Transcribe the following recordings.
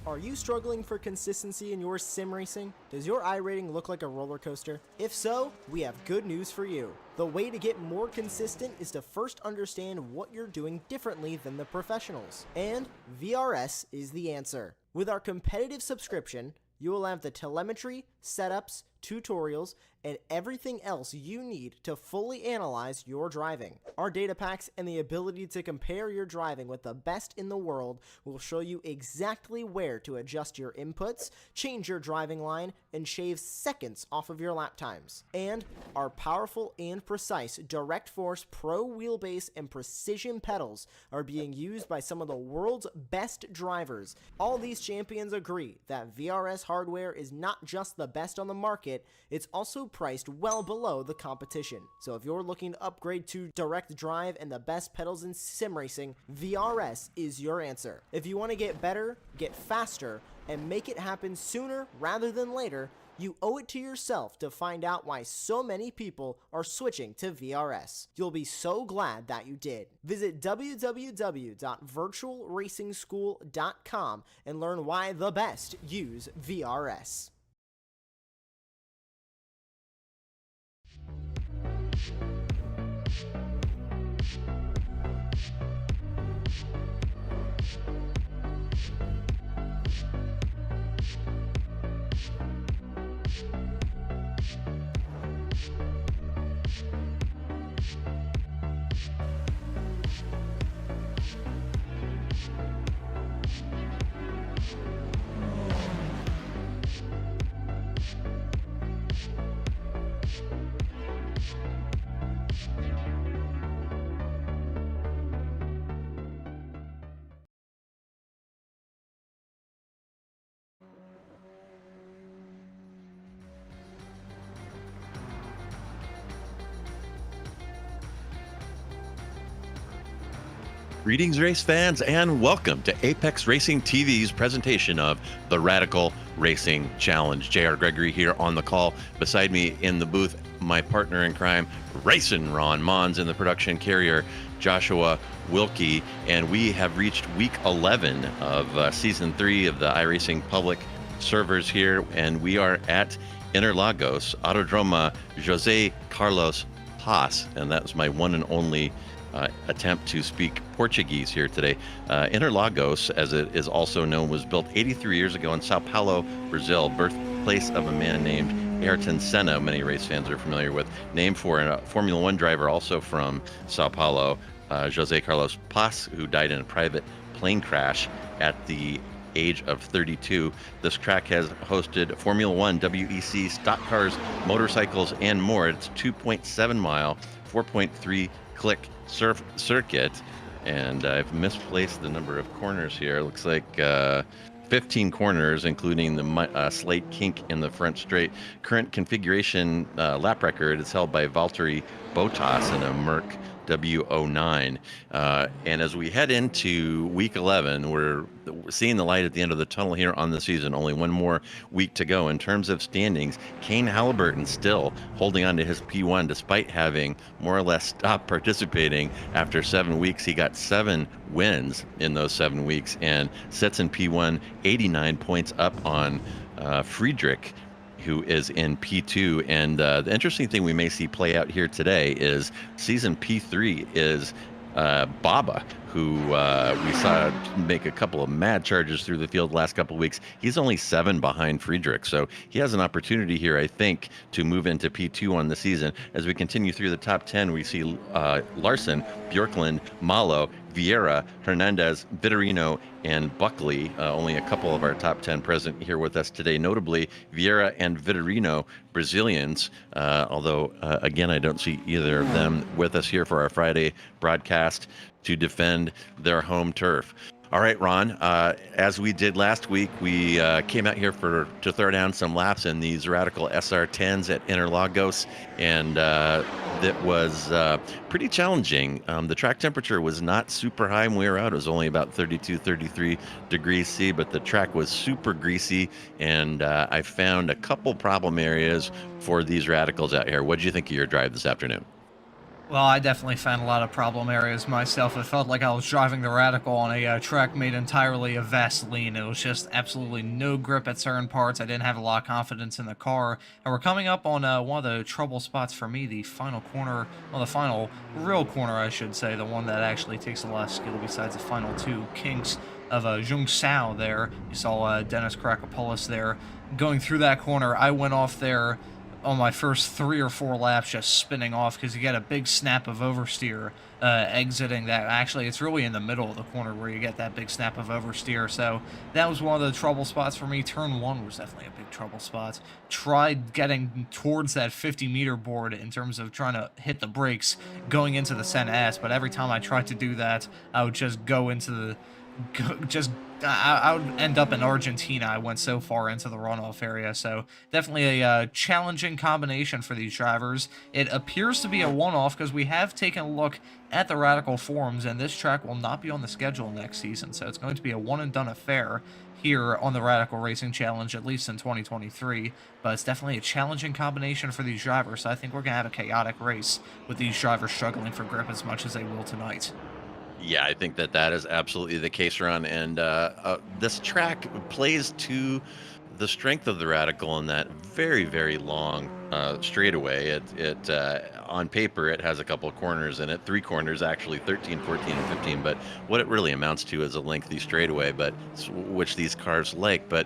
Are you struggling for consistency in your sim racing? Does your iRating look like a roller coaster? If so, we have good news for you. The way to get more consistent is to first understand what you're doing differently than the professionals. And VRS is the answer. With our competitive subscription, you will have the telemetry, setups, tutorials, and everything else you need to fully analyze your driving. Our data packs and the ability to compare your driving with the best in the world will show you exactly where to adjust your inputs, change your driving line, and shave seconds off of your lap times. And our powerful and precise Direct Force Pro wheelbase and precision pedals are being used by some of the world's best drivers. All these champions agree that VRS hardware is not just the best on the market, it's also priced well below the competition. So if you're looking to upgrade to direct drive and the best pedals in sim racing, VRS is your answer. If you want to get better, get faster, and make it happen sooner rather than later, you owe it to yourself to find out why so many people are switching to VRS. You'll be so glad that you did. Visit www.virtualracingschool.com and learn why the best use VRS. Greetings, race fans, and welcome to Apex Racing TV's presentation of the Radical Racing Challenge. J.R. Gregory here on the call. Beside me in the booth, my partner in crime, Racing Ron Mons, in the production carrier, Joshua Wilkie. And we have reached week 11 of season 3 of the iRacing public servers here, and we are at Interlagos, Autodroma José Carlos Paz, and that was my one and only attempt to speak Portuguese here today. Interlagos, as it is also known, was built 83 years ago in Sao Paulo, Brazil, birthplace of a man named Ayrton Senna, many race fans are familiar with, named for a Formula One driver also from Sao Paulo, José Carlos Paz, who died in a private plane crash at the age of 32. This track has hosted Formula One, WEC, stock cars, motorcycles, and more. It's a 2.7 mile, 4.3 click circuit, and I've misplaced the number of corners here. It looks like 15 corners, including the slate kink in the front straight. Current configuration lap record is held by Valtteri Bottas in a Merc W09. And as we head into week 11, we're seeing the light at the end of the tunnel here on the season. Only one more week to go. In terms of standings, Kane Halliburton still holding on to his P1 despite having more or less stopped participating after 7 weeks. He got 7 wins in those 7 weeks and sits in P1, 89 points up on Friedrich, who is in P2. And the interesting thing we may see play out here today is season P3 is Baba, who we saw make a couple of mad charges through the field the last couple of weeks. He's only 7 behind Friedrich, so he has an opportunity here, I think, to move into P2 on the season. As we continue through the top 10, we see Larson, Bjorklund, Malo, Vieira, Hernandez, Vitorino, and Buckley. Only a couple of our top 10 present here with us today. Notably, Vieira and Vitorino, Brazilians, although, again, I don't see either of them with us here for our Friday broadcast to defend their home turf. All right, Ron, as we did last week, we came out here to throw down some laps in these Radical SR10s at Interlagos, and that was pretty challenging. The track temperature was not super high when we were out. It was only about 32, 33 degrees C, but the track was super greasy, and I found a couple problem areas for these Radicals out here. What did you think of your drive this afternoon? Well, I definitely found a lot of problem areas myself. It felt like I was driving the Radical on a track made entirely of Vaseline. It was just absolutely no grip at certain parts. I didn't have a lot of confidence in the car. And we're coming up on one of the trouble spots for me, the final corner, well, the final real corner, I should say, the one that actually takes a lot of skill besides the final two kinks of Jung Sao there. You saw Dennis Karakopoulos there going through that corner. I went off there on my first 3 or 4 laps just spinning off because you get a big snap of oversteer exiting that. Actually, it's really in the middle of the corner where you get that big snap of oversteer. So that was one of the trouble spots for me. Turn one was definitely a big trouble spot. Tried getting towards that 50-meter board in terms of trying to hit the brakes going into the Senna S, but every time I tried to do that, I would just go into the just I would end up in Argentina. I went so far into the runoff area, so definitely a challenging combination for these drivers. It appears to be a one-off because we have taken a look at the Radical forums, and this track will not be on the schedule next season, so it's going to be a one-and-done affair here on the Radical Racing Challenge, at least in 2023, but it's definitely a challenging combination for these drivers, so I think we're going to have a chaotic race with these drivers struggling for grip as much as they will tonight. Yeah, I think that is absolutely the case, Ron. And this track plays to the strength of the Radical in that very, very long straightaway. It on paper, it has a couple of corners in it, 3 corners actually, 13, 14, and 15. But what it really amounts to is a lengthy straightaway, but which these cars like. But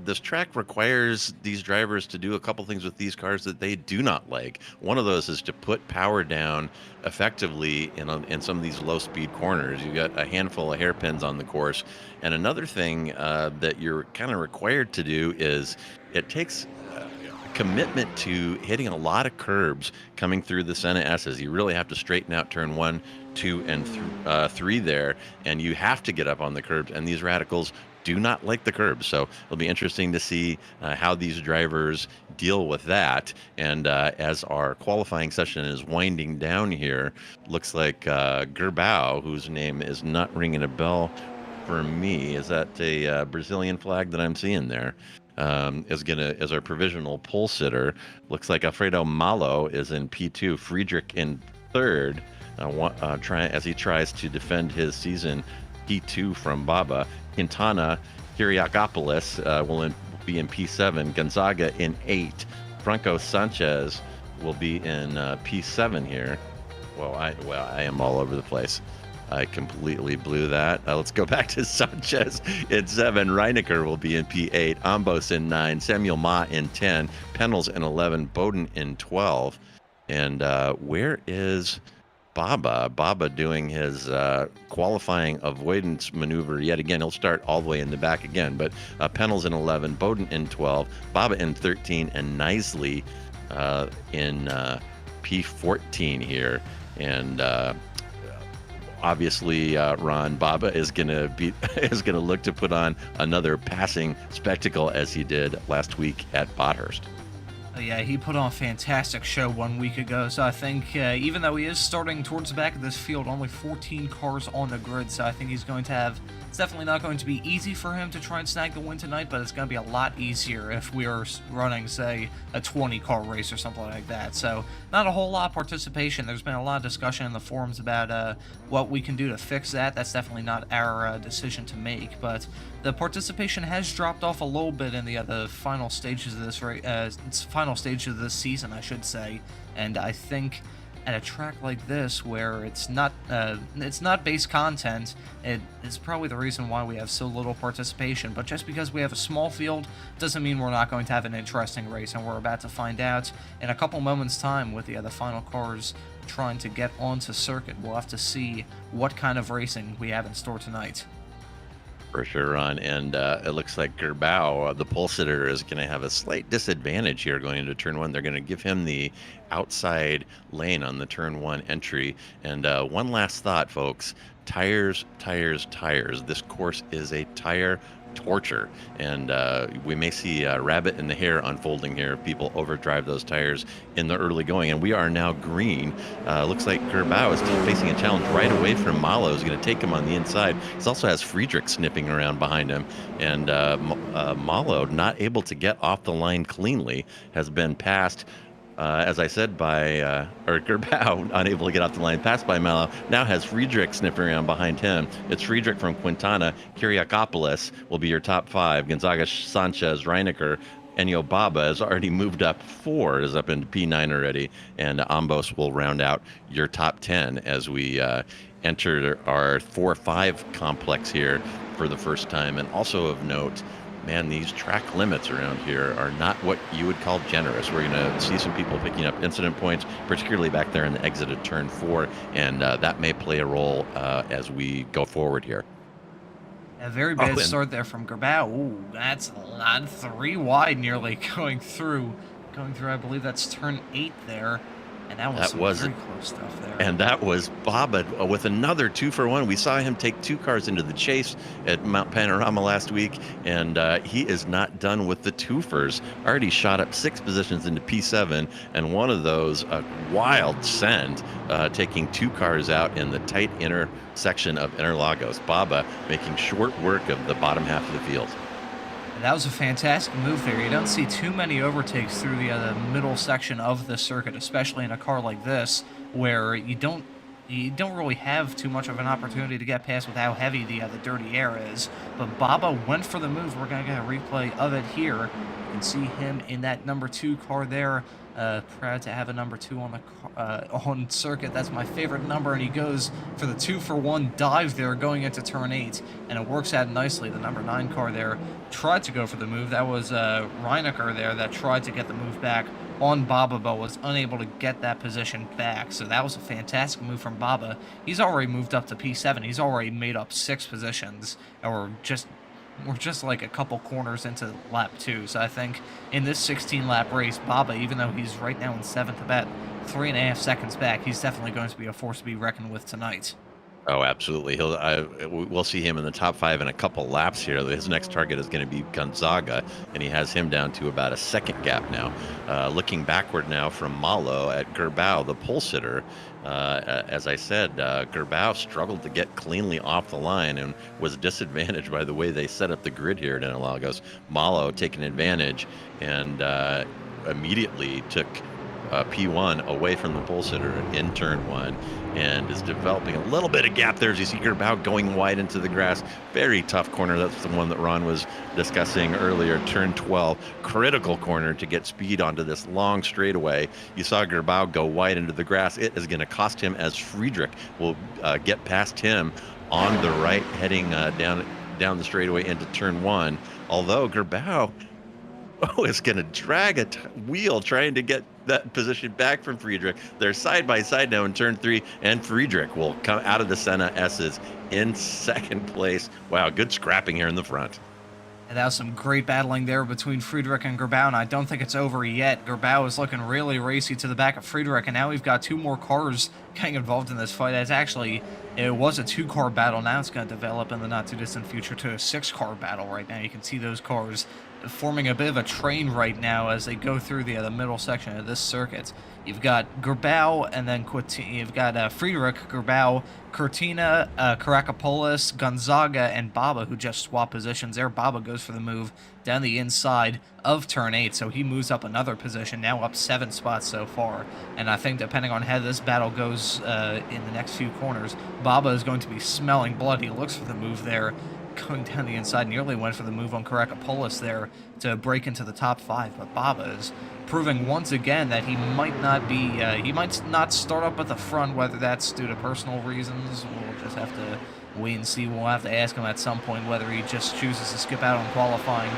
this track requires these drivers to do a couple things with these cars that they do not like. One of those is to put power down effectively in some of these low speed corners. You got a handful of hairpins on the course. And another thing that you're kind of required to do is it takes commitment to hitting a lot of curbs coming through the Senna S's. You really have to straighten out turn 1, 2, and 3 there, and you have to get up on the curbs, and these Radicals do not like the curbs. So it'll be interesting to see how these drivers deal with that. And as our qualifying session is winding down here, looks like Gerbau, whose name is not ringing a bell for me, is that a Brazilian flag that I'm seeing there? Is our provisional pole sitter. Looks like Alfredo Malo is in P2, Friedrich in third, as he tries to defend his season P2 from Baba. Quintana Kyriakopoulos will be in P7. Gonzaga in 8. Franco Sanchez will be in P7 here. Well, I am all over the place. I completely blew that. Let's go back to Sanchez in 7. Reinecker will be in P8. Ambos in 9. Samuel Ma in 10. Pennels in 11. Bowden in 12. And where is Baba? Baba doing his qualifying avoidance maneuver yet again. He'll start all the way in the back again. But Pennels in 11. Bowden in 12. Baba in 13. And Nisley in P14 here. And obviously, Ron, Baba is gonna look to put on another passing spectacle as he did last week at Bothurst. Yeah, he put on a fantastic show 1 week ago, so I think even though he is starting towards the back of this field, only 14 cars on the grid, so I think he's going to have... It's definitely not going to be easy for him to try and snag the win tonight, but it's going to be a lot easier if we are running, say, a 20-car race or something like that. So, not a whole lot of participation. There's been a lot of discussion in the forums about what we can do to fix that. That's definitely not our decision to make, but the participation has dropped off a little bit in the final stages of this final stage of this season, I should say. And I think at a track like this, where it's not base content, it's probably the reason why we have so little participation. But just because we have a small field doesn't mean we're not going to have an interesting race, and we're about to find out in a couple moments' time with the final cars trying to get onto circuit. We'll have to see what kind of racing we have in store tonight. For sure, Ron. And it looks like Gerbau, the pole sitter, is going to have a slight disadvantage here going into turn 1. They're going to give him the outside lane on the turn 1 entry. And one last thought, folks. Tires, tires, tires. This course is a tire torture, and we may see a rabbit in the hare unfolding here if people overdrive those tires in the early going. And we are now green. Looks like Gerbau is still facing a challenge right away from Malo, who's going to take him on the inside. He also has Friedrich snipping around behind him, and Malo, not able to get off the line cleanly, has been passed as I said, or Gerbau, unable to get off the line, passed by Mello, now has Friedrich sniffing around behind him. It's Friedrich from Quintana. Kyriakopoulos will be your top 5. Gonzaga, Sanchez, Reinecker, Enyo Baba has already moved up 4, is up into P9 already, and Ambos will round out your top 10 as we enter our 4-5 complex here for the first time. And also of note, man, these track limits around here are not what you would call generous. We're going to see some people picking up incident points, particularly back there in the exit of turn 4, and that may play a role as we go forward here. A very bad start there from Gerbau. Ooh, that's a lot. 3 wide nearly going through. I believe that's turn 8 there. And that was very close stuff there. And that was Baba with another 2-for-1. We saw him take 2 cars into the chase at Mount Panorama last week, and he is not done with the twofers. Already shot up 6 positions into P7, and one of those, a wild send, taking 2 cars out in the tight inner section of Interlagos. Baba making short work of the bottom half of the field. That was a fantastic move there. You don't see too many overtakes through the middle section of the circuit, especially in a car like this, where you don't really have too much of an opportunity to get past with how heavy the dirty air is. But Baba went for the move. We're going to get a replay of it here. You can see him in that number 2 car there. Proud to have a number 2 on the on circuit. That's my favorite number, and he goes for the 2-for-1 dive there going into turn 8, and it works out nicely. The number 9 car there tried to go for the move. That was Reinecker there that tried to get the move back on Baba, but was unable to get that position back. So that was a fantastic move from Baba. He's already moved up to P7. He's already made up 6 positions, or we're just like a couple corners into lap 2. So I think in this 16-lap race, Baba, even though he's right now in 7th, about 3.5 seconds back, he's definitely going to be a force to be reckoned with tonight. Oh, absolutely. We'll see him in the top 5 in a couple laps here. His next target is going to be Gonzaga, and he has him down to about a 2nd gap now. Looking backward now from Malo at Gerbau, the pole sitter. As I said, Gerbau struggled to get cleanly off the line and was disadvantaged by the way they set up the grid here at Interlagos. Malo taking advantage and immediately took P1 away from the pole sitter in turn 1, and is developing a little bit of gap there as you see Gerbau going wide into the grass. Very tough corner. That's the one that Ron was discussing earlier. Turn 12, critical corner to get speed onto this long straightaway. You saw Gerbau go wide into the grass. It is going to cost him, as Friedrich will get past him on the right, heading down the straightaway into turn 1. Although Gerbau is going to drag a wheel trying to get that position back from Friedrich. They're side by side now in turn 3, and Friedrich will come out of the Senna S's in 2nd place. Wow, good scrapping here in the front. And that was some great battling there between Friedrich and Gerbau, and I don't think it's over yet. Gerbau is looking really racy to the back of Friedrich, and now we've got 2 more cars getting involved in this fight. It was a 2-car battle. Now it's going to develop in the not-too-distant future to a 6-car battle right now. You can see those cars forming a bit of a train right now as they go through the middle section of this circuit. You've got Gerbau, and then you've got Friedrich, Gerbau, Cortina, Karakopoulos, Gonzaga, and Baba, who just swap positions there. Baba goes for the move down the inside of turn 8, so he moves up another position, now up 7 spots so far. And I think depending on how this battle goes in the next few corners, Baba is going to be smelling blood. He looks for the move there, going down the inside, nearly went for the move on Karakopoulos there to break into the top 5, but Baba is proving once again that he might not start up at the front, whether that's due to personal reasons. We'll just have to wait and see. We'll have to ask him at some point whether he just chooses to skip out on qualifying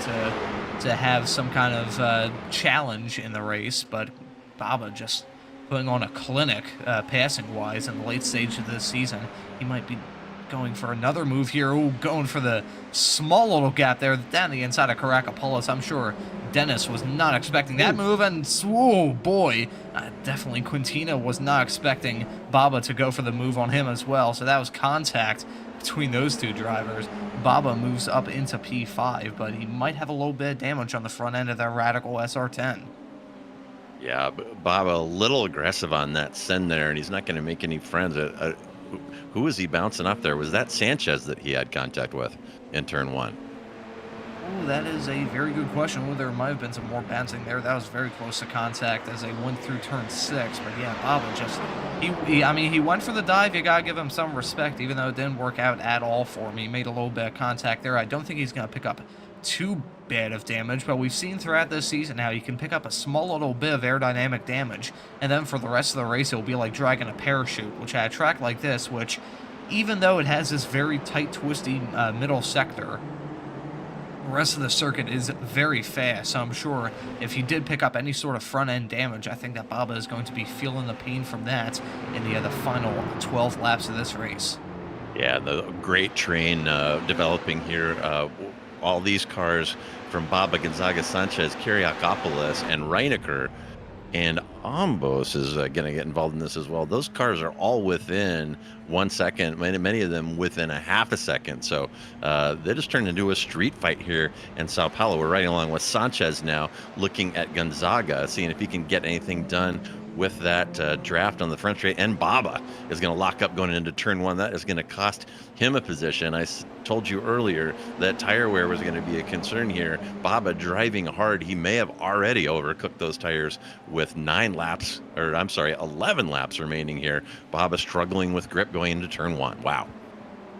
to have some kind of challenge in the race, but Baba just putting on a clinic passing-wise in the late stage of this season. He might be going for another move here. Ooh, going for the small little gap there down the inside of Karakopoulos. I'm sure Dennis was not expecting that move, and oh boy, definitely Quintina was not expecting Baba to go for the move on him as well. So that was contact between those 2 drivers. Baba moves up into P5, but he might have a little bit of damage on the front end of that Radical SR10. Yeah, Baba a little aggressive on that send there, and he's not going to make any friends. Who was he bouncing off there? Was that Sanchez that he had contact with in turn 1? Oh, that is a very good question. Oh, there might have been some more bouncing there. That was very close to contact as they went through turn 6. But yeah, Baba just, I mean, he went for the dive. You gotta give him some respect, even though it didn't work out at all for him. He made a little bit of contact there. I don't think he's gonna pick up too bad of damage, but we've seen throughout this season how you can pick up a small little bit of aerodynamic damage, and then for the rest of the race, it'll be like dragging a parachute, which at a track like this, which even though it has this very tight, twisty middle sector, the rest of the circuit is very fast, so I'm sure if he did pick up any sort of front-end damage, I think that Baba is going to be feeling the pain from that in the final 12 laps of this race. Yeah, the great train developing here. All these cars from Baba, Gonzaga, Sanchez, Kiriakopoulos, and Reinecker, and Ambos is going to get involved in this as well. Those cars are all within 1 second, many of them within a half a second. So they just turned into a street fight here in Sao Paulo. We're riding along with Sanchez now, looking at Gonzaga, seeing if he can get anything done with that draft on the front straight. And Baba is going to lock up going into turn 1. That is going to cost him a position. I told you earlier that tire wear was going to be a concern here. Baba driving hard. He may have already overcooked those tires with 11 laps remaining here. Baba struggling with grip going into turn 1. Wow.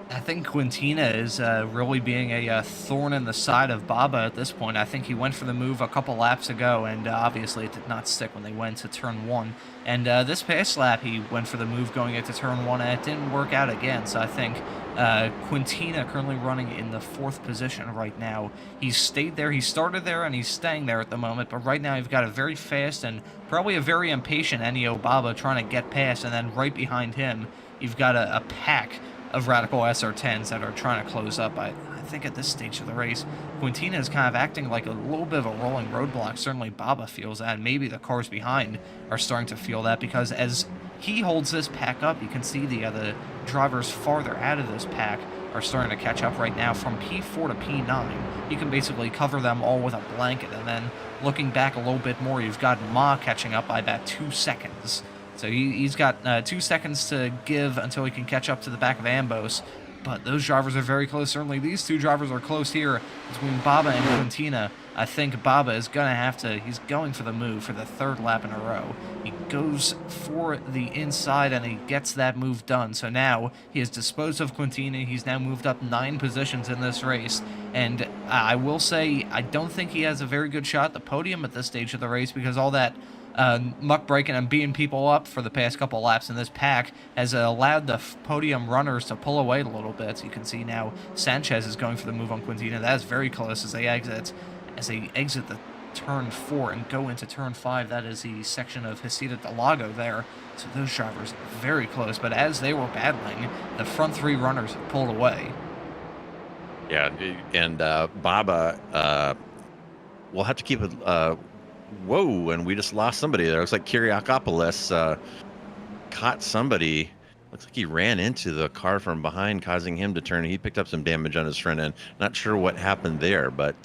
I think Quintina is really being a thorn in the side of Baba at this point. I think he went for the move a couple laps ago, and obviously it did not stick when they went to turn 1. And this past lap, he went for the move going into turn 1, and it didn't work out again. So I think Quintina currently running in the 4th position right now. He's stayed there, he started there, and he's staying there at the moment. But right now, you've got a very fast and probably a very impatient Ennio Baba trying to get past, and then right behind him, you've got a pack of Radical SR10s that are trying to close up. I think at this stage of the race, Quintina is kind of acting like a little bit of a rolling roadblock. Certainly Baba feels that, and maybe the cars behind are starting to feel that, because as he holds this pack up, you can see the drivers farther out of this pack are starting to catch up right now from P4 to P9. You can basically cover them all with a blanket, and then looking back a little bit more, you've got Ma catching up by about 2 seconds. So he's got 2 seconds to give until he can catch up to the back of Ambos. But those drivers are very close. Certainly these two drivers are close here between Baba and Quintina. I think Baba is going to have to, he's going for the move for the 3rd lap in a row. He goes for the inside and he gets that move done. So now he has disposed of Quintina. He's now moved up 9 positions in this race. And I will say, I don't think he has a very good shot at the podium at this stage of the race, because all that muck breaking and beating people up for the past couple laps in this pack has allowed the podium runners to pull away a little bit. So you can see now Sanchez is going for the move on Quintina. That is very close as they exit the turn 4 and go into turn 5. That is the section of Hesita del Lago there. So those drivers very close, but as they were battling, the front 3 runners pulled away. Yeah, and Baba will have to keep it. Whoa, and we just lost somebody there. Looks like Kiriakopoulos caught somebody. Looks like he ran into the car from behind, causing him to turn. He picked up some damage on his front end. Not sure what happened there, but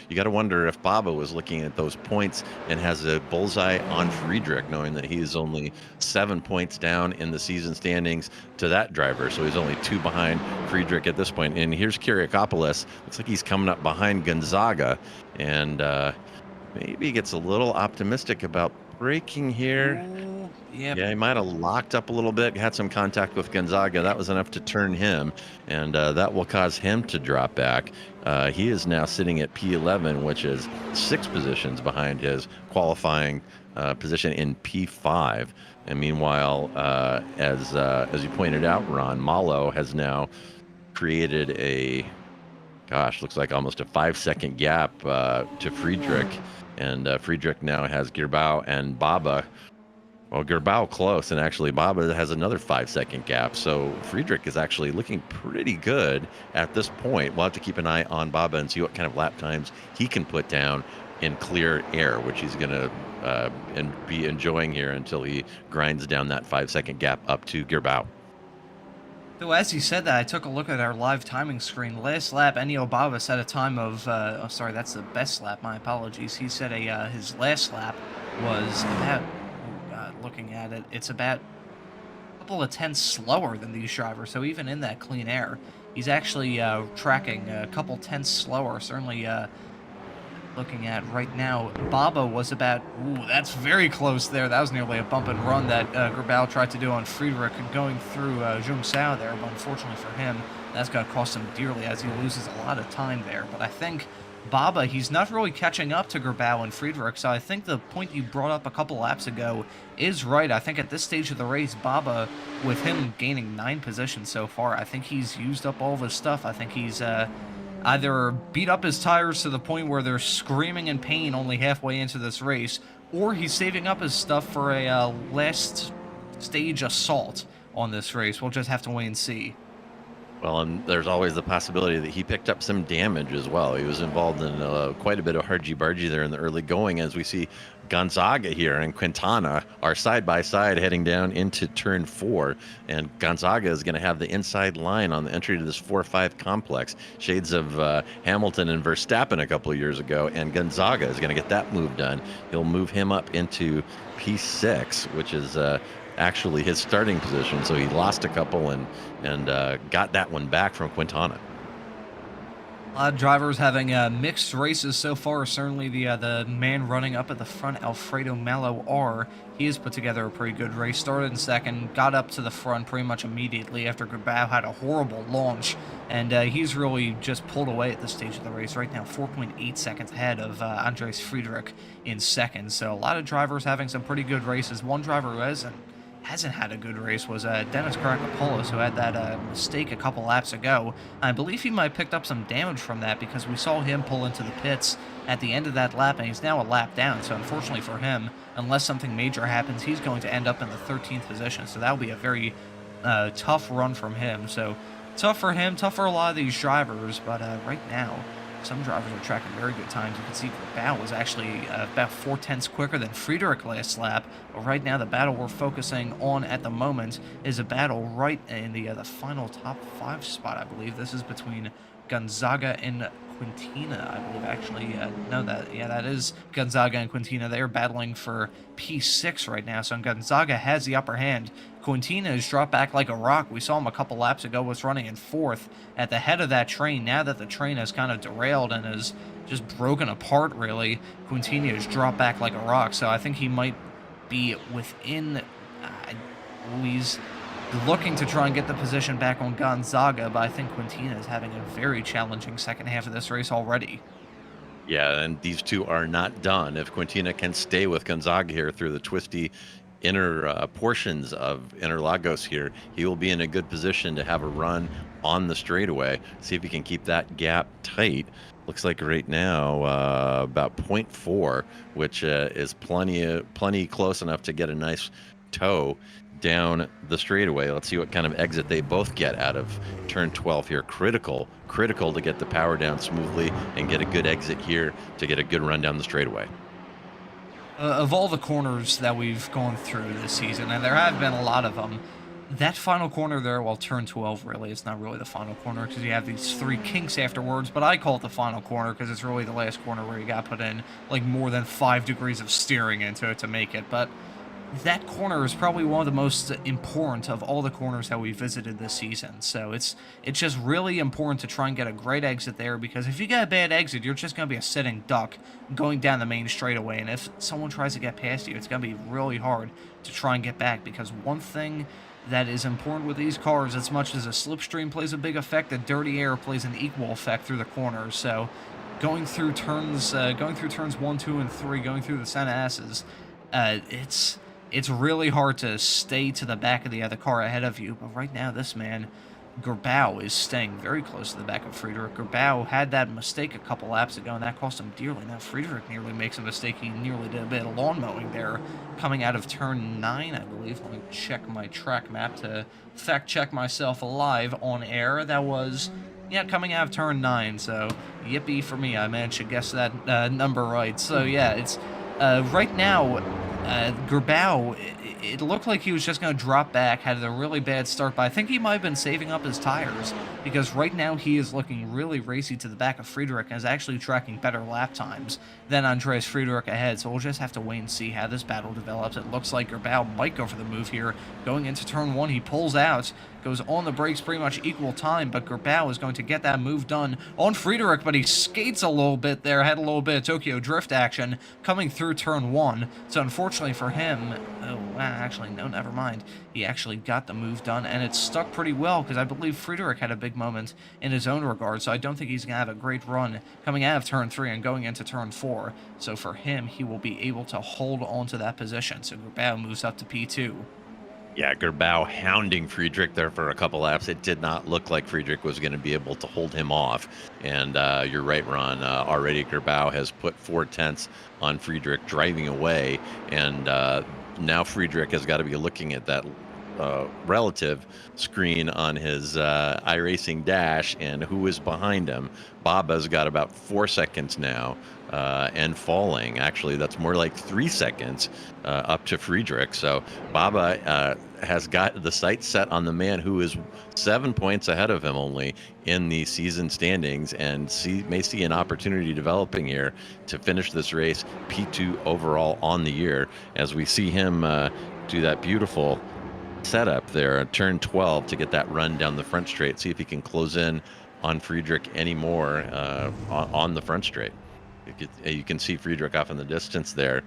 you got to wonder if Baba was looking at those points and has a bullseye on Friedrich, knowing that he is only 7 points down in the season standings to that driver. So he's only 2 behind Friedrich at this point. And here's Kiriakopoulos. Looks like he's coming up behind Gonzaga, and maybe he gets a little optimistic about braking here. Yep. Yeah, he might have locked up a little bit, had some contact with Gonzaga. That was enough to turn him, and that will cause him to drop back. He is now sitting at P11, which is 6 positions behind his qualifying position in P5. And meanwhile, as you pointed out, Ron, Malo has now created a, looks like almost a 5-second gap to Friedrich. And Friedrich now has Girbau and Baba. Well, Girbau close, and actually Baba has another 5-second gap. So Friedrich is actually looking pretty good at this point. We'll have to keep an eye on Baba and see what kind of lap times he can put down in clear air, which he's going to be enjoying here until he grinds down that 5-second gap up to Girbau. So as you said that, I took a look at our live timing screen. Last lap, Ennio Baba set a time of, oh sorry, that's the best lap, my apologies. He said his last lap was about, oh God, looking at it, it's about a couple of tenths slower than these drivers. So even in that clean air, He's actually tracking a couple tenths slower. Certainly looking at right now, Baba was about, ooh, that's very close there. That was nearly a bump and run that Grabau tried to do on Friedrich going through Jung Sao there, but unfortunately for him, that's going to cost him dearly as he loses a lot of time there. But I think Baba, he's not really catching up to Grabau and Friedrich, so I think the point you brought up a couple laps ago is right. I think at this stage of the race, Baba, with him gaining 9 positions so far, I think he's used up all of his stuff. I think he's either beat up his tires to the point where they're screaming in pain only halfway into this race, or he's saving up his stuff for a last stage assault on this race. We'll just have to wait and see. Well, and there's always the possibility that he picked up some damage as well. He was involved in quite a bit of hargy-bargy there in the early going, as we see Gonzaga here and Quintana are side-by-side heading down into turn 4, and Gonzaga is going to have the inside line on the entry to this 4-5 complex. Shades of Hamilton and Verstappen a couple of years ago, and Gonzaga is going to get that move done. He'll move him up into P6, which is actually his starting position, so he lost a couple and got that one back from Quintana. A lot of drivers having mixed races so far. Certainly the man running up at the front, Alfredo Mello R, he has put together a pretty good race. Started in second, got up to the front pretty much immediately after Grabau had a horrible launch, and he's really just pulled away at this stage of the race. Right now, 4.8 seconds ahead of Andres Friedrich in second. So a lot of drivers having some pretty good races. One driver who hasn't had a good race was Dennis Karakopoulos, who had that mistake a couple laps ago. I believe he might have picked up some damage from that because we saw him pull into the pits at the end of that lap, and he's now a lap down. So unfortunately for him, unless something major happens, he's going to end up in the 13th position. So that will be a very tough run from him. So tough for him, tough for a lot of these drivers, but right now, some drivers are tracking very good times. You can see Grabau was actually about 4 tenths quicker than Friedrich last lap. But right now, the battle we're focusing on at the moment is a battle right in the final top 5 spot, I believe. This is between Gonzaga and Quintina, I believe. Actually, that is Gonzaga and Quintina. They're battling for P6 right now, so Gonzaga has the upper hand. Quintina has dropped back like a rock. We saw him a couple laps ago was running in 4th at the head of that train. Now that the train has kind of derailed and is just broken apart, really, Quintina has dropped back like a rock. So I think he might be within... he's looking to try and get the position back on Gonzaga, but I think Quintina is having a very challenging second half of this race already. Yeah, and these two are not done. If Quintina can stay with Gonzaga here through the twisty inner portions of Interlagos here, he will be in a good position to have a run on the straightaway. See if he can keep that gap tight. Looks like right now about 0.4, which is plenty close enough to get a nice tow down the straightaway. Let's see what kind of exit they both get out of turn 12 here. Critical to get the power down smoothly and get a good exit here to get a good run down the straightaway. Of all the corners that we've gone through this season, and there have been a lot of them, that final corner there, well, turn 12 really, it's not really the final corner because you have these 3 kinks afterwards, but I call it the final corner because it's really the last corner where you got to put in like more than 5 degrees of steering into it to make it. But that corner is probably one of the most important of all the corners that we visited this season. So it's just really important to try and get a great exit there, because if you get a bad exit, you're just going to be a sitting duck going down the main straightaway. And if someone tries to get past you, it's going to be really hard to try and get back, because one thing that is important with these cars, as much as a slipstream plays a big effect, the dirty air plays an equal effect through the corners. So going through turns 1, 2, and 3, going through the Santa Asses, it's really hard to stay to the back of the other car ahead of you. But right now, this man, Grabau, is staying very close to the back of Friedrich. Grabau had that mistake a couple laps ago, and that cost him dearly. Now Friedrich nearly makes a mistake. He nearly did a bit of lawn mowing there, coming out of turn 9, I believe. Let me check my track map to fact-check myself live on air. That was, yeah, coming out of turn 9, so yippee for me. I managed to guess that number right. So, yeah, it's right now... Grabau, it looked like he was just going to drop back, had a really bad start, but I think he might have been saving up his tires, because right now he is looking really racy to the back of Friedrich and is actually tracking better lap times than Andreas Friedrich ahead. So we'll just have to wait and see how this battle develops. It looks like Grabau might go for the move here. Going into turn 1, he pulls out, goes on the brakes pretty much equal time, but Gerbau is going to get that move done on Friedrich, but he skates a little bit there, had a little bit of Tokyo Drift action coming through turn 1. So unfortunately for him, oh, actually, no, never mind. He actually got the move done, and it stuck pretty well, because I believe Friedrich had a big moment in his own regard, so I don't think he's going to have a great run coming out of turn 3 and going into turn 4. So for him, he will be able to hold on to that position. So Gerbau moves up to P2. Yeah, Gerbau hounding Friedrich there for a couple laps. It did not look like Friedrich was going to be able to hold him off. And you're right, Ron. Already Gerbau has put 4/10 on Friedrich driving away. And now Friedrich has got to be looking at that relative screen on his iRacing dash and who is behind him. Baba's got about 4 seconds now and falling. Actually, that's more like 3 seconds up to Friedrich. So Baba has got the sights set on the man who is 7 points ahead of him only in the season standings, and may see an opportunity developing here to finish this race P2 overall on the year, as we see him do that beautiful setup there, turn 12, to get that run down the front straight, see if he can close in on Friedrich anymore on the front straight. You can see Friedrich off in the distance there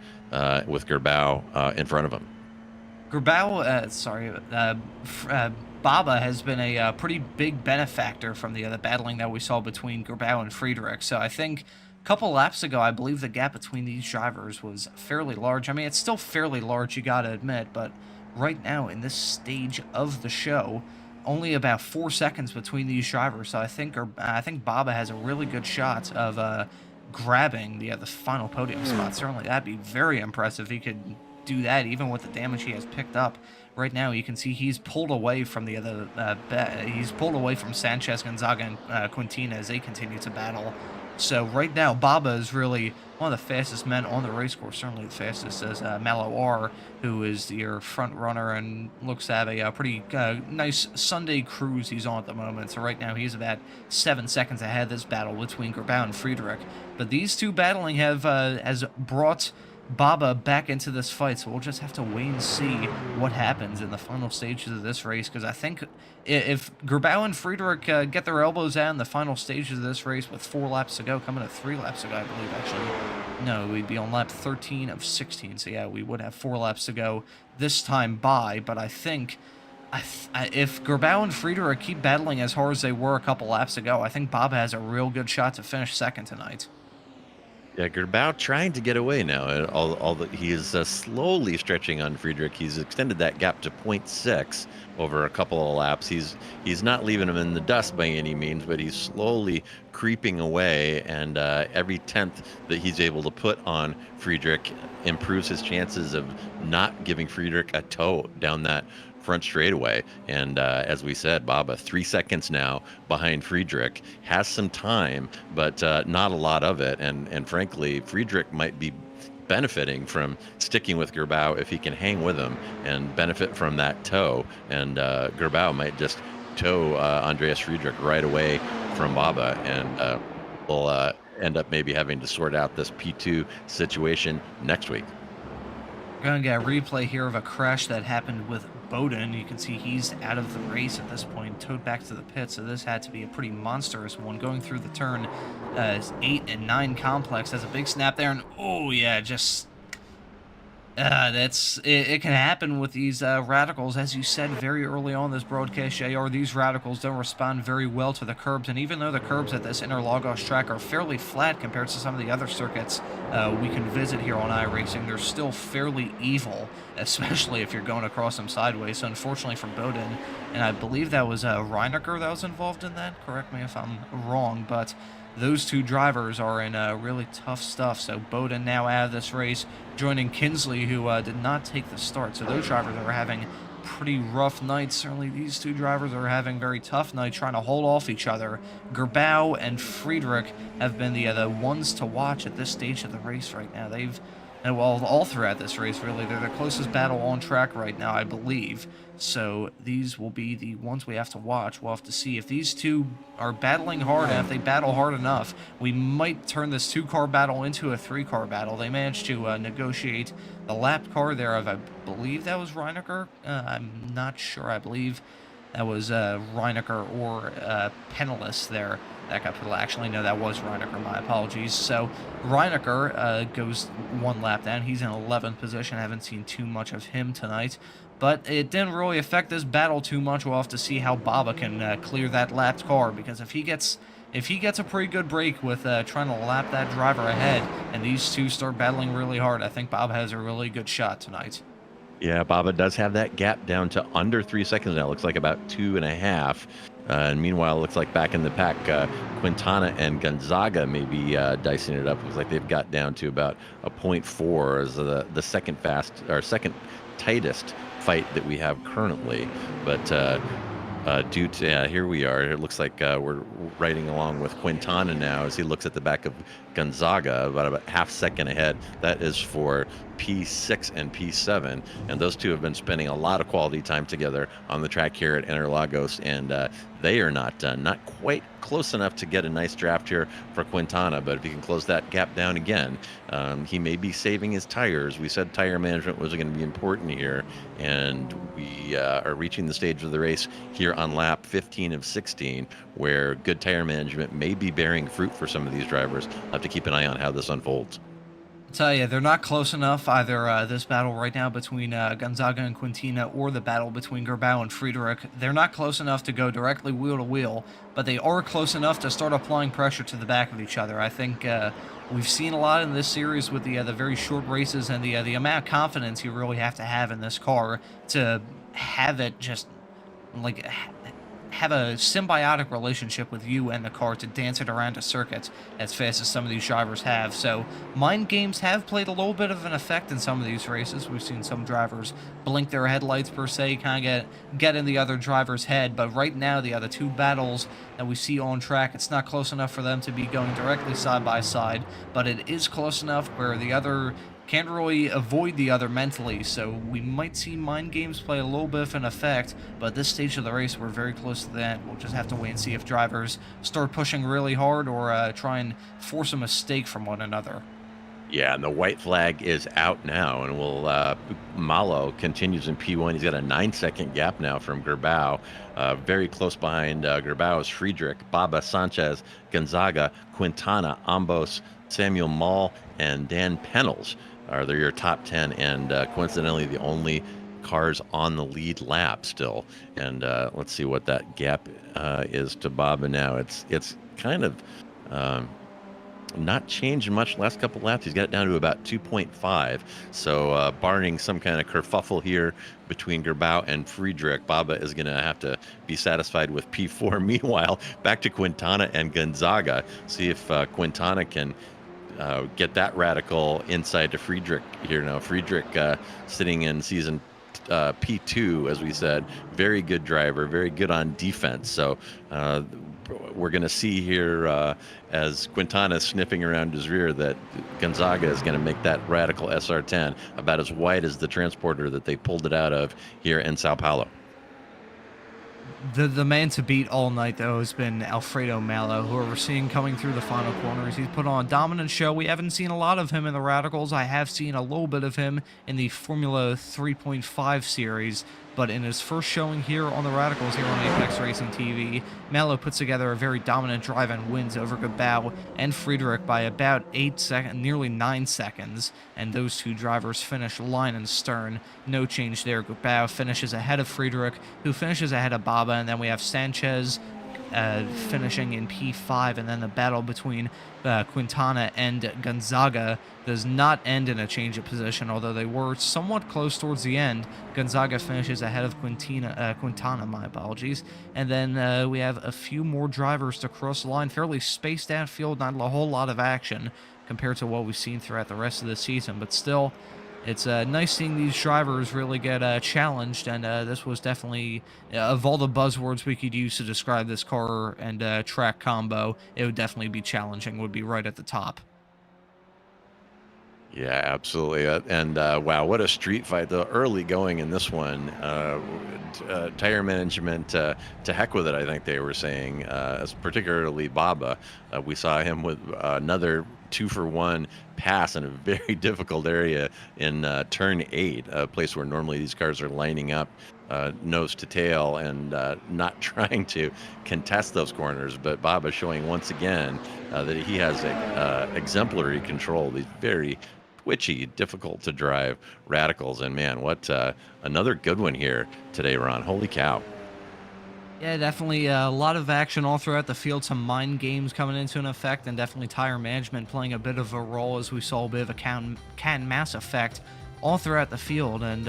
with Gerbau in front of him. Baba has been a pretty big benefactor from the battling that we saw between Gerbau and Friedrich. So I think a couple laps ago, I believe the gap between these drivers was fairly large. I mean, it's still fairly large, you gotta admit, but right now in this stage of the show, only about 4 seconds between these drivers. So I think Baba has a really good shot of grabbing the final podium spot. Certainly, that'd be very impressive if he could do that, even with the damage he has picked up. Right now, you can see he's pulled away from the other. He's pulled away from Sanchez, Gonzaga, and Quintina as they continue to battle. So right now, Baba is really one of the fastest men on the race course. Certainly the fastest as Mallow R, who is your front runner and looks to have a pretty nice Sunday cruise he's on at the moment. So right now he's about 7 seconds ahead of this battle between Gerbau and Friedrich. But these two battling has brought Baba back into this fight, so we'll just have to wait and see what happens in the final stages of this race, because I think if Gerbau and Friedrich get their elbows out in the final stages of this race with 4 laps to go, coming to 3 laps to go, I believe, actually. No, we'd be on lap 13 of 16, so yeah, we would have 4 laps to go this time by, but I think if Gerbau and Friedrich keep battling as hard as they were a couple laps ago, I think Baba has a real good shot to finish second tonight. Yeah, Gerbau trying to get away now. He is slowly stretching on Friedrich. He's extended that gap to 0.6 over a couple of laps. He's not leaving him in the dust by any means, but he's slowly creeping away, and every 10th that he's able to put on Friedrich improves his chances of not giving Friedrich a tow down that front straightaway. And as we said, Baba 3 seconds now behind Friedrich, has some time, but not a lot of it. And frankly, Friedrich might be benefiting from sticking with Gerbau if he can hang with him and benefit from that tow. And Gerbau might just tow Andreas Friedrich right away from Baba, and we'll end up maybe having to sort out this P2 situation next week. We're going to get a replay here of a crash that happened with Bowden. You can see he's out of the race at this point, towed back to the pit, so this had to be a pretty monstrous one. Going through the turn 8 and 9 complex, has a big snap there, and oh yeah, just it can happen with these radicals. As you said very early on this broadcast, JR, these radicals don't respond very well to the curbs, and even though the curbs at this Interlagos track are fairly flat compared to some of the other circuits we can visit here on iRacing, they're still fairly evil, especially if you're going across them sideways. So unfortunately for Bowden, and I believe that was Reinecker that was involved in that, correct me if I'm wrong, but those two drivers are in really tough stuff. So Bowden now out of this race, joining Kinsley, who did not take the start. So those drivers are having pretty rough nights. Certainly these two drivers are having very tough nights trying to hold off each other. Gerbau and Friedrich have been the ones to watch at this stage of the race right now. Well, all throughout this race, really. They're the closest battle on track right now, I believe. So these will be the ones we have to watch. We'll have to see if these two are battling hard, and if they battle hard enough, we might turn this 2-car battle into a 3-car battle. They managed to negotiate the lap car there of, I believe that was Reinecker. I'm not sure. I believe That was Reinecker or Penniless there. That got put. Actually, no, that was Reinecker. My apologies. So Reinecker goes one lap down. He's in 11th position. I haven't seen too much of him tonight, but it didn't really affect this battle too much. We'll have to see how Baba can clear that lapped car, because if he gets a pretty good break with trying to lap that driver ahead, and these two start battling really hard, I think Baba has a really good shot tonight. Yeah, Baba does have that gap down to under 3 seconds now. It looks like about 2.5. And meanwhile, it looks like back in the pack, Quintana and Gonzaga may be dicing it up. It looks like they've got down to about a 0.4 as the second second tightest fight that we have currently. But due to here we are, it looks like we're riding along with Quintana now as he looks at the back of Gonzaga, about half second ahead. That is for P6 and P7, and those two have been spending a lot of quality time together on the track here at Interlagos, and they are not quite close enough to get a nice draft here for Quintana. But if he can close that gap down again, he may be saving his tires. We said tire management was going to be important here, and we are reaching the stage of the race here on lap 15 of 16 where good tire management may be bearing fruit for some of these drivers. I'll have to keep an eye on how this unfolds. I'll tell you, they're not close enough, either this battle right now between Gonzaga and Quintina or the battle between Gerbau and Friedrich. They're not close enough to go directly wheel to wheel, but they are close enough to start applying pressure to the back of each other. I think we've seen a lot in this series with the very short races and the amount of confidence you really have to have in this car to have it just like have a symbiotic relationship with you and the car to dance it around a circuit as fast as some of these drivers have. So mind games have played a little bit of an effect in some of these races. We've seen some drivers blink their headlights per se, kind of get in the other driver's head, but right now the other two battles that we see on track, it's not close enough for them to be going directly side by side, but it is close enough where the other can't really avoid the other mentally, so we might see mind games play a little bit of an effect, but at this stage of the race, we're very close to the end. We'll just have to wait and see if drivers start pushing really hard or try and force a mistake from one another. Yeah, and the white flag is out now, and Malo continues in P1. He's got a 9-second gap now from Gerbau. Very close behind Gerbau is Friedrich, Baba, Sanchez, Gonzaga, Quintana, Ambos, Samuel Mall, and Dan Pennels are your top 10, and coincidentally the only cars on the lead lap still. And let's see what that gap is to Baba now. It's kind of not changed much last couple laps. He's got it down to about 2.5. So barring some kind of kerfuffle here between Gerbau and Friedrich, Baba is going to have to be satisfied with P4. Meanwhile, back to Quintana and Gonzaga. See if Quintana can get that radical inside to Friedrich here now. Friedrich sitting in season P2, as we said, very good driver, very good on defense. So we're going to see here as Quintana is sniffing around his rear that Gonzaga is going to make that radical SR10 about as wide as the transporter that they pulled it out of here in Sao Paulo. The man to beat all night, though, has been Alfredo Malo, who we're seeing coming through the final corners. He's put on a dominant show. We haven't seen a lot of him in the Radicals. I have seen a little bit of him in the Formula 3.5 series, but in his first showing here on the Radicals here on Apex Racing TV, Malo puts together a very dominant drive and wins over Gerbau and Friedrich by about 8 seconds, nearly 9 seconds, and those two drivers finish line and stern. No change there. Gerbau finishes ahead of Friedrich, who finishes ahead of Baba, and then we have Sanchez finishing in P5, and then the battle between Quintana and Gonzaga does not end in a change of position, although they were somewhat close towards the end. Gonzaga finishes ahead of Quintana, my apologies, and then we have a few more drivers to cross the line, fairly spaced out field, not a whole lot of action compared to what we've seen throughout the rest of the season, but still, it's nice seeing these drivers really get challenged, and this was definitely, of all the buzzwords we could use to describe this car and track combo, it would definitely be challenging, would be right at the top. Yeah, absolutely. And wow, what a street fight, though. Early going in this one. Tire management, to heck with it, I think they were saying, particularly Baba. We saw him with another 2-for-1 pass in a very difficult area in turn 8, a place where normally these cars are lining up nose to tail and not trying to contest those corners. But Baba showing once again that he has exemplary control. These very twitchy, difficult to drive radicals. And man, what another good one here today, Ron. Holy cow. Yeah, definitely a lot of action all throughout the field. Some mind games coming into an effect, and definitely tire management playing a bit of a role as we saw a bit of a can mass effect all throughout the field. And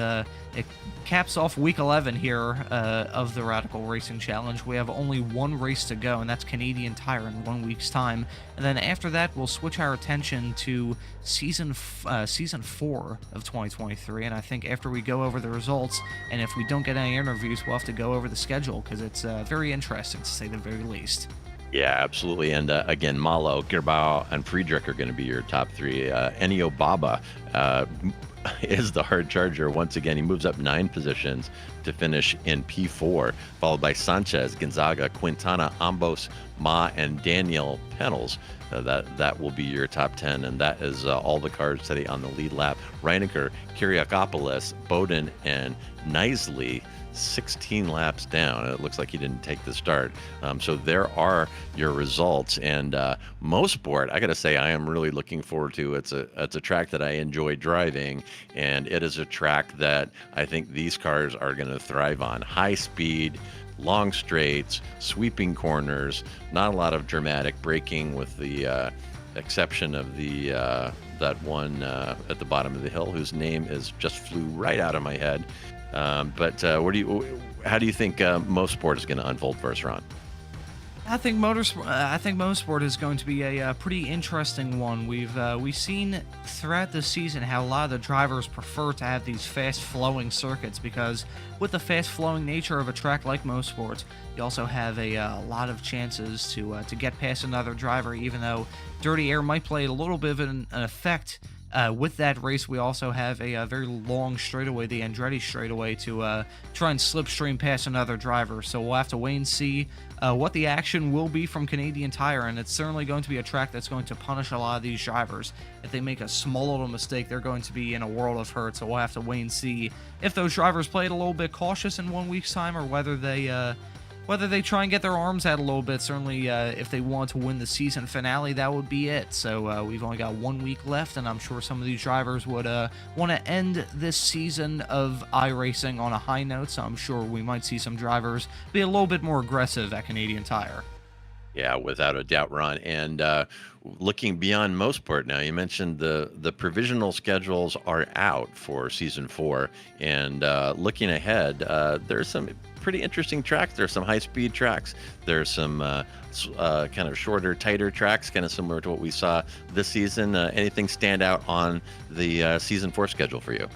it caps off week 11 here of the Radical Racing Challenge. We have only one race to go, and that's Canadian Tire in 1 week's time. And then after that, we'll switch our attention to season 4 of 2023. And I think after we go over the results, and if we don't get any interviews, we'll have to go over the schedule, because it's very interesting, to say the very least. Yeah, absolutely. And again, Malo, Gerbau, and Friedrich are going to be your top three. Ennio Baba is the hard charger. Once again, he moves up 9 positions to finish in P4, followed by Sanchez, Gonzaga, Quintana, Ambos, Ma, and Daniel Pennels. That will be your top 10, and that is all the cars today on the lead lap. Reinecker, Kyriakopoulos, Bowden, and Knisley 16 laps down. It looks like he didn't take the start. So there are your results. And Mosport, I got to say, I am really looking forward to. It's a track that I enjoy driving, and it is a track that I think these cars are going to thrive on. High speed, long straights, sweeping corners, not a lot of dramatic braking, with the exception of the that one at the bottom of the hill, whose name is just flew right out of my head. But how do you think Mosport is going to unfold for us, Ron? I think Motorsport is going to be a pretty interesting one. We've seen throughout the season how a lot of the drivers prefer to have these fast-flowing circuits, because with the fast-flowing nature of a track like Motorsport, you also have a lot of chances to get past another driver, even though dirty air might play a little bit of an effect. With that race, we also have a very long straightaway, the Andretti straightaway, to try and slipstream past another driver. So we'll have to wait and see what the action will be from Canadian Tire, and it's certainly going to be a track that's going to punish a lot of these drivers. If they make a small little mistake, they're going to be in a world of hurt. So we'll have to wait and see if those drivers played a little bit cautious in 1 week's time, or whether they try and get their arms out a little bit. Certainly, if they want to win the season finale, that would be it. So we've only got 1 week left, and I'm sure some of these drivers would want to end this season of iRacing on a high note. So I'm sure we might see some drivers be a little bit more aggressive at Canadian Tire. Yeah, without a doubt, Ron. And looking beyond Mosport now, you mentioned the provisional schedules are out for season 4. And looking ahead, there's some pretty interesting tracks. There's some high-speed tracks. There's some kind of shorter, tighter tracks, kind of similar to what we saw this season. Anything stand out on the season 4 schedule for you?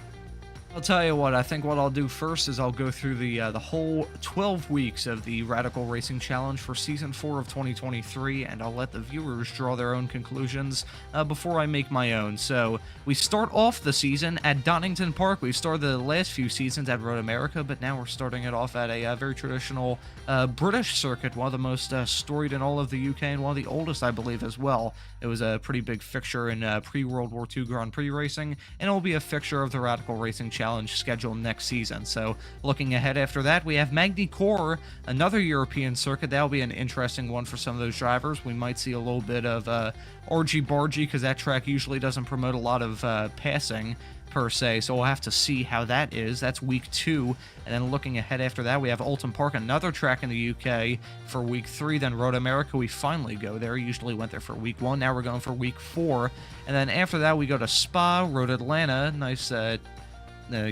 I'll tell you what, I think what I'll do first is I'll go through the whole 12 weeks of the Radical Racing Challenge for Season 4 of 2023, and I'll let the viewers draw their own conclusions before I make my own. So, we start off the season at Donington Park. We've started the last few seasons at Road America, but now we're starting it off at a very traditional British circuit, one of the most storied in all of the UK, and one of the oldest, I believe, as well. It was a pretty big fixture in pre-World War II Grand Prix racing, and it will be a fixture of the Radical Racing Challenge schedule next season. So looking ahead after that, we have Magny Cours, another European circuit. That'll be an interesting one for some of those drivers. We might see a little bit of argy-bargy, because that track usually doesn't promote a lot of passing per se, so we'll have to see how that is. That's week 2, and then looking ahead after that, we have Oulton Park, another track in the UK, for week 3. Then Road America, we finally go there. Usually went there for week 1. Now we're going for week 4, and then after that we go to Spa, Road Atlanta. Nice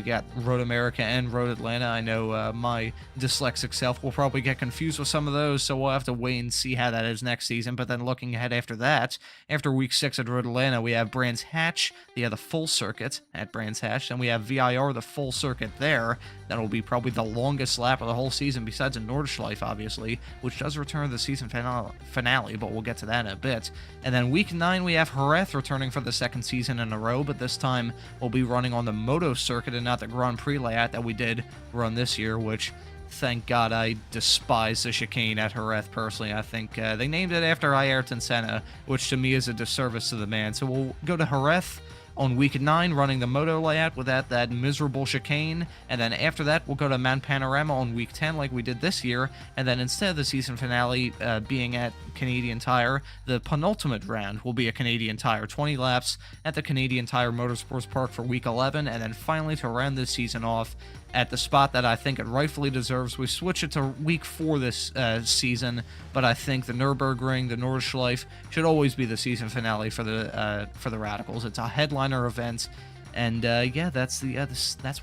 got Road America and Road Atlanta. I know my dyslexic self will probably get confused with some of those, so we'll have to wait and see how that is next season. But then looking ahead after that, after week 6 at Road Atlanta, we have Brands Hatch, the full circuit at Brands Hatch. Then we have VIR, the full circuit there. That'll be probably the longest lap of the whole season, besides a Nordschleife, obviously, which does return to the season finale, but we'll get to that in a bit. And then week 9, we have Jerez returning for the second season in a row, but this time we'll be running on the Moto circuit and not the Grand Prix layout that we did run this year, which, thank God, I despise the chicane at Jerez personally. I think they named it after Ayrton Senna, which to me is a disservice to the man. So we'll go to Jerez on week 9, running the moto layout without that miserable chicane, and then after that we'll go to Mount Panorama on week 10 like we did this year, and then instead of the season finale being at Canadian Tire, the penultimate round will be a Canadian Tire, 20 laps at the Canadian Tire Motorsports Park for week 11, and then finally to round this season off at the spot that I think it rightfully deserves. We switch it to week 4 this season, but I think the Nürburgring, the Nordschleife, should always be the season finale for the Radicals. It's a headliner event, and yeah, that's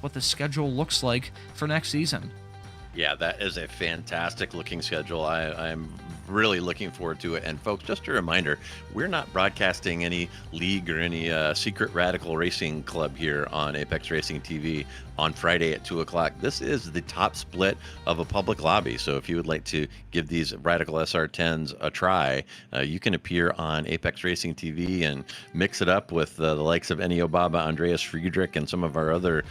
what the schedule looks like for next season. Yeah, that is a fantastic looking schedule. I'm really looking forward to it. And folks, just a reminder, we're not broadcasting any league or any secret radical racing club here on Apex Racing TV on Friday at 2 o'clock. This is the top split of a public lobby. So if you would like to give these Radical SR10s a try, you can appear on Apex Racing TV and mix it up with the likes of Ennio Baba, Andreas Friedrich, and some of our other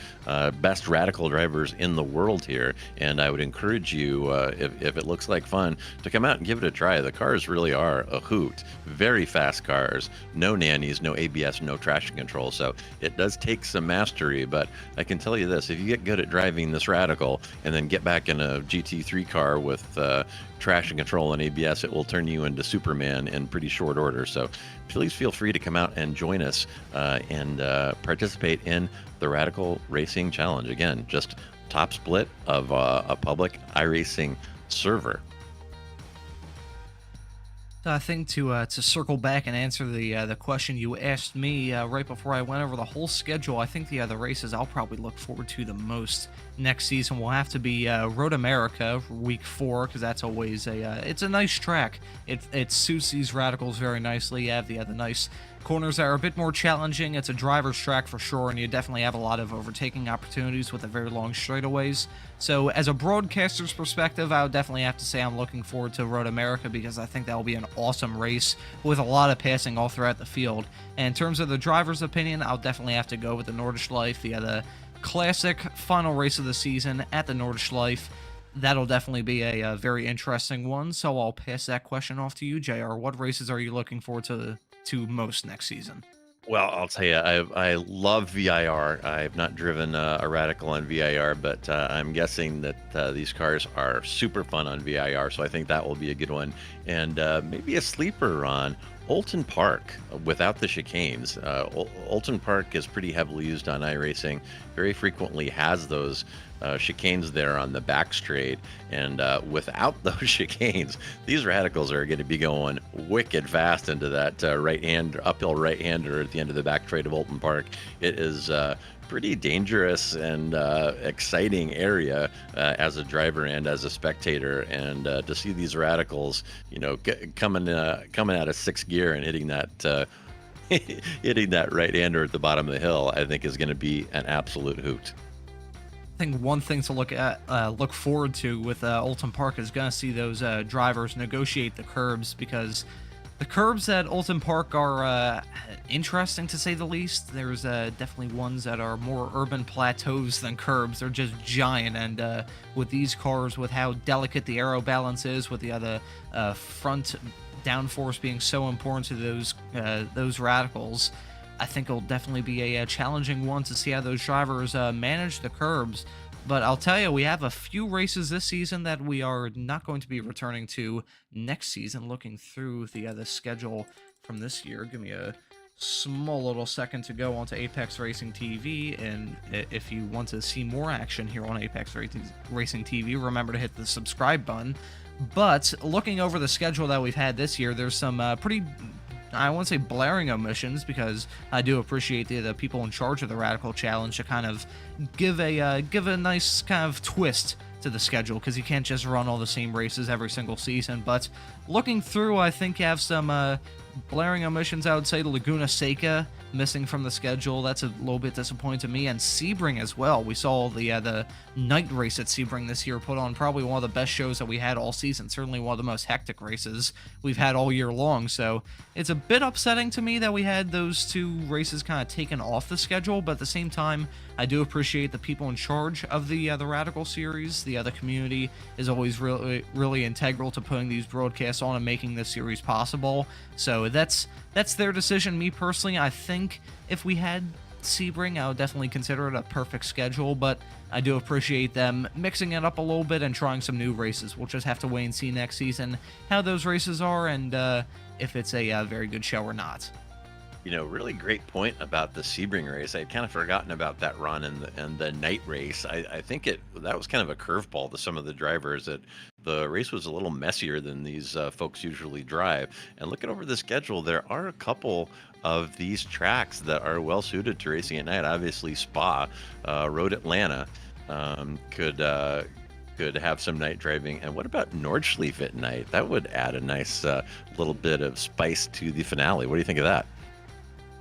best radical drivers in the world here. And I would encourage you, if it looks like fun, to come out and give it a try. The cars really are a hoot. Very fast cars, no nannies, no ABS, no traction control. So it does take some mastery, but I can tell you this, if you get good at driving this Radical and then get back in a GT3 car with traction control and ABS, it will turn you into Superman in pretty short order. So please feel free to come out and join us and participate in the Radical Racing Challenge. Again, just top split of a public iRacing server. I think to circle back and answer the question you asked me right before I went over the whole schedule, I think the races I'll probably look forward to the most next season will have to be Road America week 4, because that's always it's a nice track. It suits these Radicals very nicely. You have the nice corners that are a bit more challenging. It's a driver's track for sure, and you definitely have a lot of overtaking opportunities with the very long straightaways. So as a broadcaster's perspective, I would definitely have to say I'm looking forward to Road America, because I think that will be an awesome race with a lot of passing all throughout the field. And in terms of the driver's opinion, I'll definitely have to go with the Nordschleife, the classic final race of the season at the Nordschleife. That'll definitely be a very interesting one, so I'll pass that question off to you, JR. What races are you looking forward to most next season? Well, I'll tell you, I love VIR. I have not driven a Radical on VIR, but I'm guessing that these cars are super fun on VIR, so I think that will be a good one. And maybe a sleeper on Oulton Park without the chicanes. Oulton Park is pretty heavily used on iRacing, very frequently has those chicanes there on the back straight, and without those chicanes, these Radicals are going to be going wicked fast into that uphill right-hander at the end of the back straight of Oulton Park. It is pretty dangerous and exciting area as a driver and as a spectator, and to see these Radicals, coming out of 6th gear and hitting that hitting that right-hander at the bottom of the hill, I think is going to be an absolute hoot. I think one thing to look forward to with Oulton Park is going to see those drivers negotiate the curbs, because the curbs at Oulton Park are interesting to say the least. There's definitely ones that are more urban plateaus than curbs. They're just giant, and with these cars, with how delicate the aero balance is, with the other front downforce being so important to those Radicals, I think it'll definitely be a challenging one to see how those drivers manage the curbs. But I'll tell you, we have a few races this season that we are not going to be returning to next season. Looking through the schedule from this year, give me a small little second to go onto Apex Racing TV, and if you want to see more action here on Apex Racing TV, remember to hit the subscribe button. But looking over the schedule that we've had this year, there's some pretty, I won't say blaring omissions, because I do appreciate the people in charge of the Radical Challenge to kind of give a nice kind of twist to the schedule, because you can't just run all the same races every single season. But looking through, I think you have some blaring omissions. I would say Laguna Seca missing from the schedule. That's a little bit disappointing to me. And Sebring as well. We saw the night race at Sebring this year put on probably one of the best shows that we had all season. Certainly one of the most hectic races we've had all year long. So it's a bit upsetting to me that we had those two races kind of taken off the schedule. But at the same time, I do appreciate the people in charge of the Radical series. The other community is always really integral to putting these broadcasts on and making this series possible. So that's their decision. Me personally, I think think if we had Sebring, I would definitely consider it a perfect schedule, but I do appreciate them mixing it up a little bit and trying some new races. We'll just have to wait and see next season how those races are and if it's a very good show or not. Really great point about the Sebring race. I'd kind of forgotten about that run and the night race. I think that was kind of a curveball to some of the drivers, that the race was a little messier than these folks usually drive. And looking over the schedule, there are a couple of these tracks that are well suited to racing at night. Obviously, Spa, Road Atlanta could have some night driving. And what about Nordschleife at night? That would add a nice little bit of spice to the finale. What do you think of that?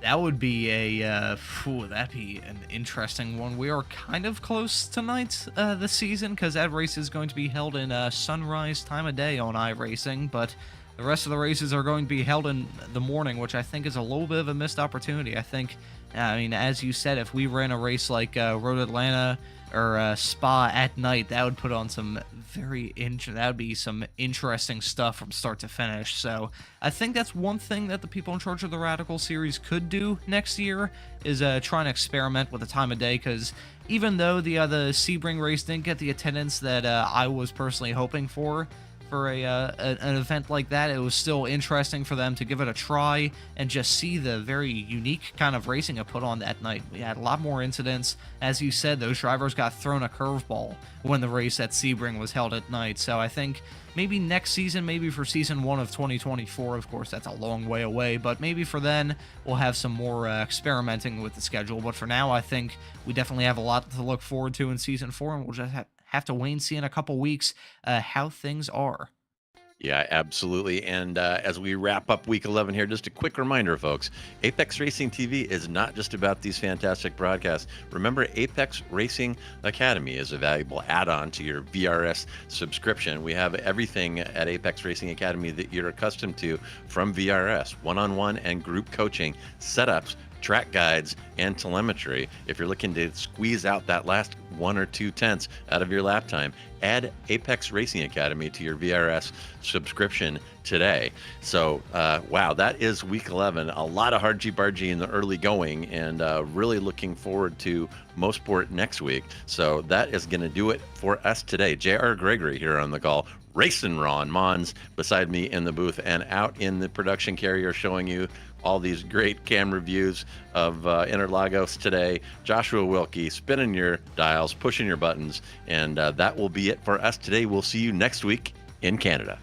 That would be that'd be an interesting one. We are kind of close tonight this season, because that race is going to be held in sunrise time of day on iRacing, but the rest of the races are going to be held in the morning, which I think is a little bit of a missed opportunity. I mean, as you said, if we ran a race like Road Atlanta or Spa at night, that would put on some that would be some interesting stuff from start to finish. So I think that's one thing that the people in charge of the Radical series could do next year, is try and experiment with the time of day, because even though the Sebring race didn't get the attendance that I was personally hoping for an event like that, it was still interesting for them to give it a try and just see the very unique kind of racing it put on that night. We had a lot more incidents. As you said, those drivers got thrown a curveball when the race at Sebring was held at night. So I think maybe next season, maybe for season 1 of 2024, of course that's a long way away, but maybe for then we'll have some more experimenting with the schedule. But for now, I think we definitely have a lot to look forward to in season 4, and we'll just have to wait and see in a couple weeks how things are. Yeah, absolutely. And as we wrap up week 11 here, just a quick reminder, folks, Apex Racing TV is not just about these fantastic broadcasts. Remember, Apex Racing Academy is a valuable add-on to your VRS subscription. We have everything at Apex Racing Academy that you're accustomed to from VRS: one-on-one and group coaching, setups, track guides, and telemetry. If you're looking to squeeze out that last 1 or 2 tenths out of your lap time, add Apex Racing Academy to your VRS subscription today. So, wow, that is week 11. A lot of hard-bargy in the early going, and really looking forward to Mosport next week. So that is going to do it for us today. J.R. Gregory here on the call. Racing Ron Mons beside me in the booth, and out in the production carrier showing you all these great camera views of Interlagos today. Joshua Wilkie spinning your dials, pushing your buttons, and that will be it for us today. We'll see you next week in Canada.